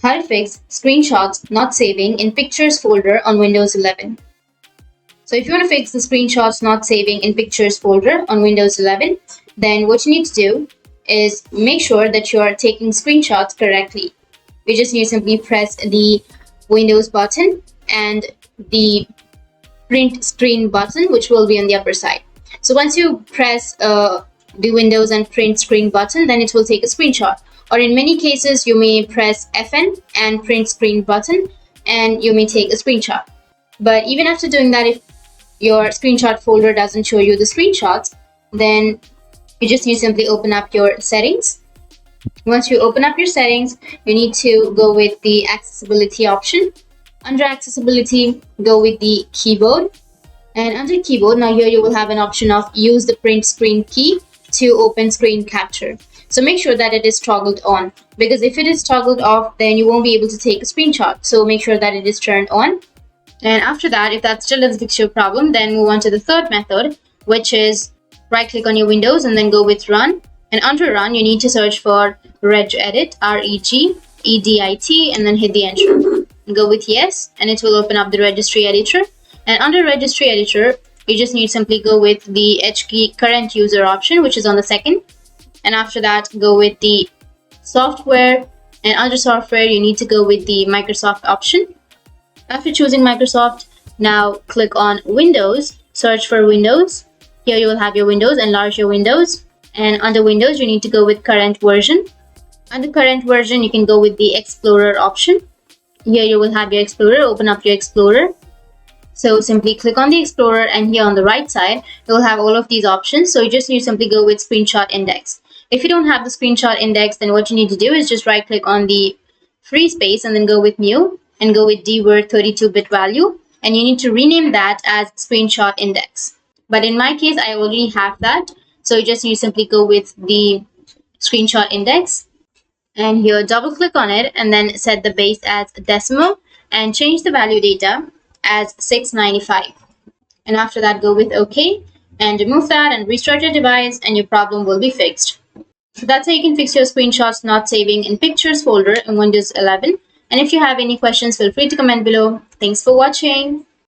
How to fix screenshots not saving in Pictures folder on Windows 11. So if you want to fix the screenshots not saving in Pictures folder on Windows 11, then what you need to do is make sure that you are taking screenshots correctly. You just need to simply press the Windows button and the print screen button, which will be on the upper side. So once you press the Windows and print screen button, then it will take a screenshot. Or in many cases, you may press FN and print screen button and you may take a screenshot. But even after doing that, if your screenshot folder doesn't show you the screenshots, then you just need to simply open up your settings. Once you open up your settings, you need to go with the accessibility option. Under accessibility, go with the keyboard. And under keyboard, now here you will have an option of use the print screen key to open screen capture. So make sure that it is toggled on, because if it is toggled off, then you won't be able to take a screenshot. So make sure that it is turned on. And after that, if that still doesn't fix your problem, then move on to the third method, which is right click on your Windows and then go with Run. And under Run, you need to search for regedit, REGEDIT, and then hit the enter. Go with Yes, and it will open up the registry editor. And under registry editor, you just need to simply go with the HKey current user option, which is on the second. And after that, go with the software. And under software, you need to go with the Microsoft option. After choosing Microsoft, now click on Windows, search for Windows. Here you will have your Windows, enlarge your Windows. And under Windows, you need to go with current version. Under current version, you can go with the Explorer option. Here you will have your Explorer, open up your Explorer. So simply click on the Explorer, and here on the right side, you will have all of these options. So you just need to simply go with Screenshot Index. If you don't have the Screenshot Index, then what you need to do is just right click on the free space and then go with New and go with dword 32-bit value. And you need to rename that as Screenshot Index. But in my case, I already have that. So you just need to simply go with the Screenshot Index. And here double click on it and then set the base as decimal and change the value data as 695. And after that, go with OK and remove that and restart your device and your problem will be fixed. So that's how you can fix your screenshots not saving in Pictures folder in Windows 11. And if you have any questions, feel free to comment below. Thanks for watching.